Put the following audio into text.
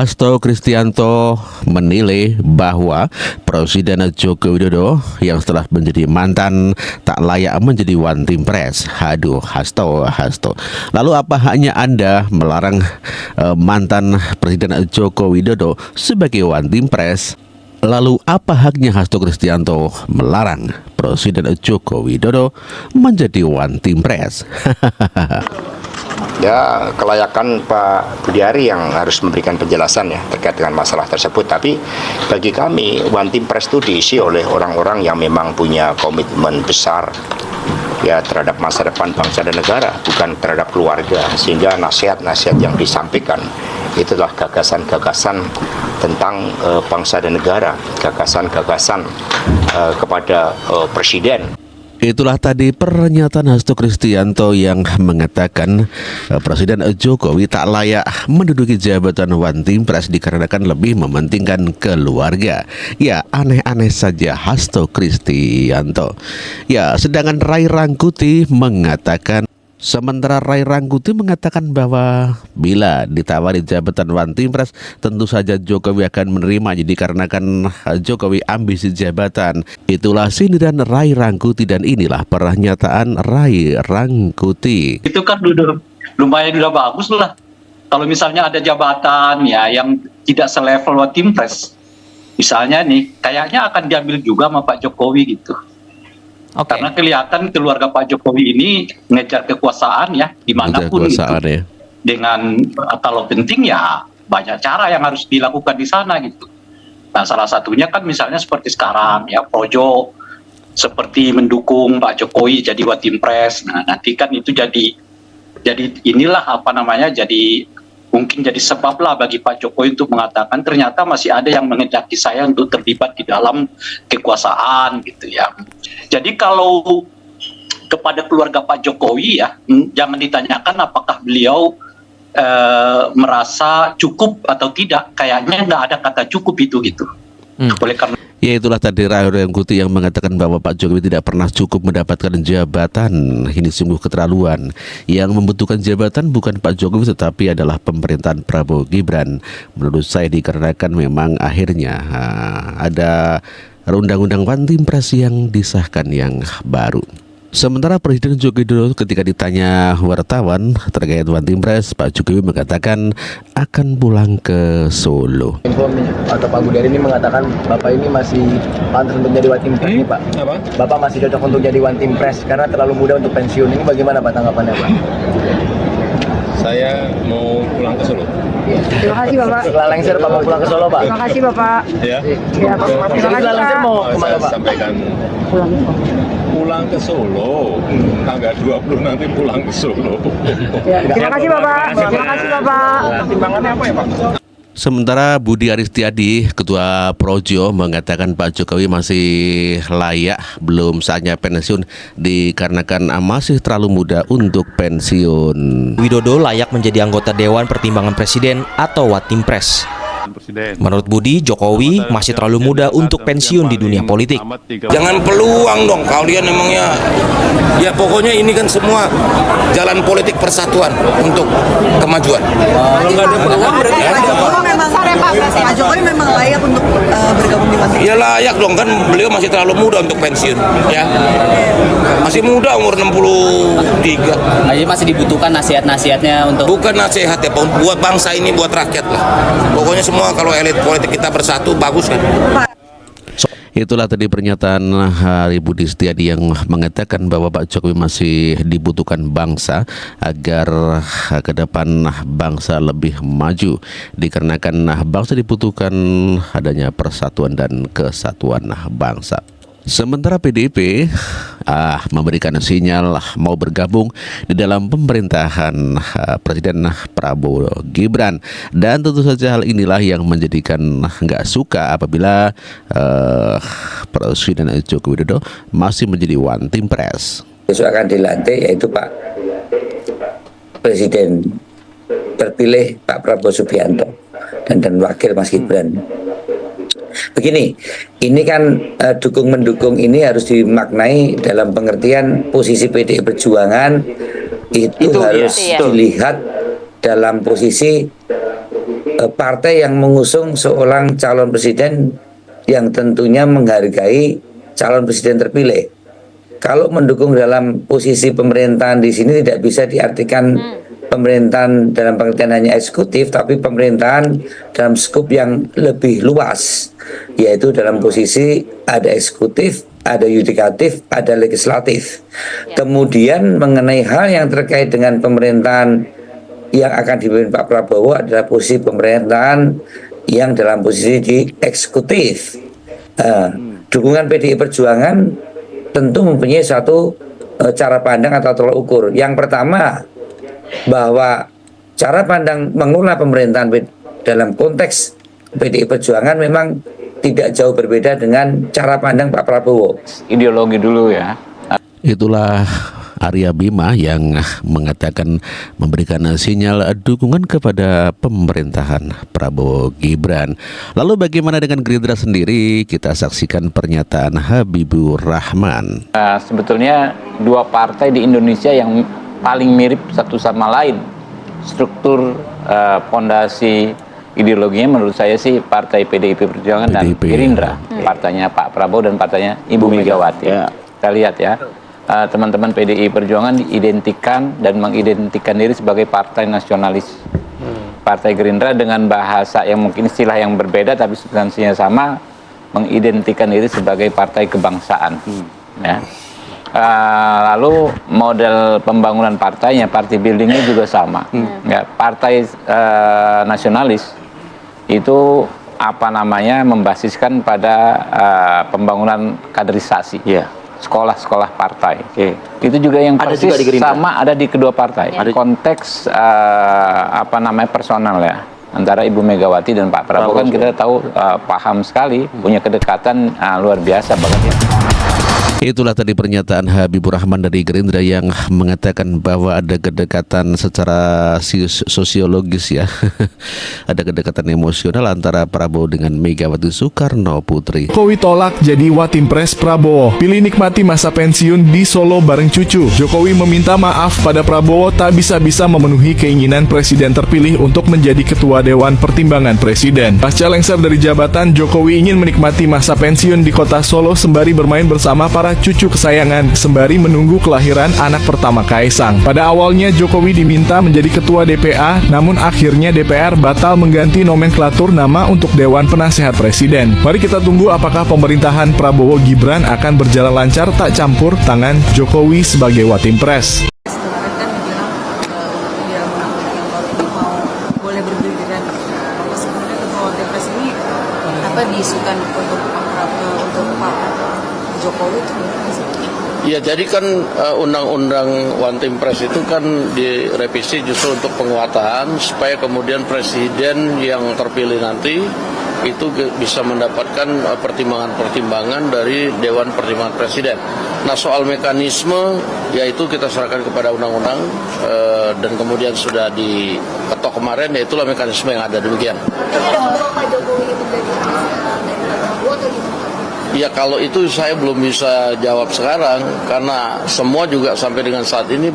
Hasto Kristianto menilai bahwa Presiden Joko Widodo yang setelah menjadi mantan tak layak menjadi one team press. Aduh, Hasto. Lalu apa haknya Anda melarang mantan Presiden Joko Widodo sebagai one team press? Lalu apa haknya Hasto Kristianto melarang Presiden Joko Widodo menjadi one team press? Ya, kelayakan Pak Budiari yang harus memberikan penjelasan ya terkait dengan masalah tersebut. Tapi bagi kami one team press itu diisi oleh orang-orang yang memang punya komitmen besar ya terhadap masa depan bangsa dan negara, bukan terhadap keluarga. Sehingga nasihat-nasihat yang disampaikan itulah gagasan-gagasan tentang bangsa dan negara, gagasan-gagasan kepada presiden. Itulah tadi pernyataan Hasto Kristianto yang mengatakan Presiden Jokowi tak layak menduduki jabatan one team press dikarenakan lebih mementingkan keluarga. Ya, aneh-aneh saja Hasto Kristianto. Ya, sedangkan Ray Rangkuti mengatakan bahwa bila ditawari jabatan one team press tentu saja Jokowi akan menerima, jadi karenakan Jokowi ambisi jabatan. Itulah sindiran Ray Rangkuti dan inilah pernyataan Ray Rangkuti. Itu kan lumayan udah bagus lah. Kalau misalnya ada jabatan ya yang tidak selevel one team press, misalnya nih kayaknya akan diambil juga sama Pak Jokowi gitu. Okay. Karena kelihatan keluarga Pak Jokowi ini ngejar kekuasaan ya dimanapun gitu. Ya. Dengan kalau penting ya banyak cara yang harus dilakukan di sana gitu. Nah salah satunya kan misalnya seperti sekarang ya Projo seperti mendukung Pak Jokowi jadi one team press. Nah nanti kan itu jadi inilah jadi mungkin jadi sebab lah bagi Pak Jokowi untuk mengatakan ternyata masih ada yang mengendaki saya untuk terlibat di dalam kekuasaan gitu ya. Jadi kalau kepada keluarga Pak Jokowi ya jangan ditanyakan apakah beliau merasa cukup atau tidak, kayaknya nggak ada kata cukup itu gitu. Oleh karena ya itulah tadi Ray Rangkuti yang mengatakan bahwa Pak Jokowi tidak pernah cukup mendapatkan jabatan. Ini sungguh keterlaluan. Yang membutuhkan jabatan bukan Pak Jokowi tetapi adalah pemerintahan Prabowo Gibran. Menurut saya dikarenakan memang akhirnya ada undang-undang one team press yang disahkan yang baru. Sementara Presiden Joko Widodo ketika ditanya wartawan terkait one team press, Pak Jokowi mengatakan akan pulang ke Solo. Atau Pak Budiari ini mengatakan Bapak ini masih pantas untuk jadi one team press nih Pak. Apa? Bapak masih cocok untuk jadi one team press karena terlalu muda untuk pensiun. Ini bagaimana Pak tanggapannya Pak? Saya mau pulang ke Solo. Terima kasih Bapak. Setelah lengser Pak mau pulang ke Solo Pak. Terima kasih Bapak. Ya. Ya, terima kasih setelah lengser mau kemana Pak? Sampaikan pulang ke Solo. Tanggal 20 nanti pulang ke Solo. Ya, terima kasih Bapak. Terima kasih Bapak. Timbangannya apa ya Pak? Sementara Budi Aristiadi, Ketua Projo, mengatakan Pak Jokowi masih layak, belum saatnya pensiun dikarenakan masih terlalu muda untuk pensiun. Widodo layak menjadi anggota Dewan Pertimbangan Presiden atau one team press. Menurut Budi, Jokowi masih terlalu muda untuk pensiun di dunia politik. Jangan peluang dong, kalian emangnya. Ya pokoknya ini kan semua jalan politik persatuan untuk kemajuan. Kalau nggak ada peluang berarti Pak Jokowi memang layak untuk bergabung di partai. Ya layak dong, kan beliau masih terlalu muda untuk pensiun, ya. Masih muda, umur 63. Jadi masih dibutuhkan nasihat-nasihatnya untuk. Bukan nasihat ya, buat bangsa ini, buat rakyat lah. Pokoknya semua kalau elit politik kita bersatu bagus kan. Itulah tadi pernyataan Budi Setiadi yang mengatakan bahwa Pak Jokowi masih dibutuhkan bangsa agar ke depan bangsa lebih maju, dikarenakan bangsa dibutuhkan adanya persatuan dan kesatuan bangsa. Sementara PDIP memberikan sinyal mau bergabung di dalam pemerintahan Presiden Prabowo Gibran, dan tentu saja hal inilah yang menjadikan nggak suka apabila Presiden Joko Widodo masih menjadi one team press. Besok akan dilantik yaitu Pak Presiden terpilih Pak Prabowo Subianto dan Wakil Mas Gibran. Begini, ini kan dukung-mendukung ini harus dimaknai dalam pengertian posisi PDI Perjuangan itu harus dilihat dalam posisi partai yang mengusung seorang calon presiden yang tentunya menghargai calon presiden terpilih. Kalau mendukung dalam posisi pemerintahan di sini tidak bisa diartikan pemerintahan dalam pengertian hanya eksekutif, tapi pemerintahan dalam skup yang lebih luas, yaitu dalam posisi ada eksekutif, ada yudikatif, ada legislatif. Kemudian mengenai hal yang terkait dengan pemerintahan yang akan dipimpin Pak Prabowo adalah posisi pemerintahan yang dalam posisi di eksekutif. Dukungan PDI Perjuangan tentu mempunyai satu cara pandang atau tolak ukur. Yang pertama, bahwa cara pandang mengelola pemerintahan dalam konteks PDI Perjuangan memang tidak jauh berbeda dengan cara pandang Pak Prabowo. Ideologi dulu ya. Itulah Arya Bima yang mengatakan memberikan sinyal dukungan kepada pemerintahan Prabowo Gibran. Lalu bagaimana dengan Gerindra sendiri? Kita saksikan pernyataan Habibur Rahman. Sebetulnya dua partai di Indonesia yang paling mirip satu sama lain. Struktur pondasi ideologinya menurut saya sih partai PDIP Perjuangan dan Gerindra. Partainya Pak Prabowo dan partainya Ibu Megawati. Kita lihat ya. Teman-teman PDI Perjuangan diidentikan dan mengidentikan diri sebagai partai nasionalis. Partai Gerindra dengan bahasa yang mungkin istilah yang berbeda tapi substansinya sama, mengidentikan diri sebagai partai kebangsaan. Ya. Lalu model pembangunan partainya, party buildingnya juga sama. Ya, partai nasionalis itu membasiskan pada pembangunan kaderisasi. Sekolah-sekolah partai. Itu juga yang persis sama ada di kedua partai. Konteks personal ya antara Ibu Megawati dan Pak Prabowo kan kita tahu paham sekali, punya kedekatan luar biasa banget ya. Itulah tadi pernyataan Habibur Rahman dari Gerindra yang mengatakan bahwa ada kedekatan secara sosiologis ya. Ada kedekatan emosional antara Prabowo dengan Megawati Soekarno Putri. Jokowi tolak jadi Watimpres Prabowo. Pilih nikmati masa pensiun di Solo bareng cucu. Jokowi meminta maaf pada Prabowo tak bisa-bisa memenuhi keinginan presiden terpilih untuk menjadi ketua Dewan Pertimbangan Presiden. Pasca lengser dari jabatan, Jokowi ingin menikmati masa pensiun di kota Solo sembari bermain bersama para cucu kesayangan sembari menunggu kelahiran anak pertama Kaisang. Pada awalnya Jokowi diminta menjadi ketua DPA, namun akhirnya DPR batal mengganti nomenklatur nama untuk Dewan Penasehat Presiden. Mari kita tunggu apakah pemerintahan Prabowo Gibran akan berjalan lancar tak campur tangan Jokowi sebagai Watimpres. Boleh bergiliran. Sebenarnya ketua Watimpres ini apa diisukan untuk Pak Jokowi itu? Ya, jadi kan undang-undang Watimpres itu kan direvisi justru untuk penguatan supaya kemudian presiden yang terpilih nanti itu bisa mendapatkan pertimbangan-pertimbangan dari Dewan Pertimbangan Presiden. Nah, soal mekanisme yaitu kita serahkan kepada undang-undang dan kemudian sudah diketok kemarin, yaitulah mekanisme yang ada demikian. Ya, kalau itu saya belum bisa jawab sekarang karena semua juga sampai dengan saat ini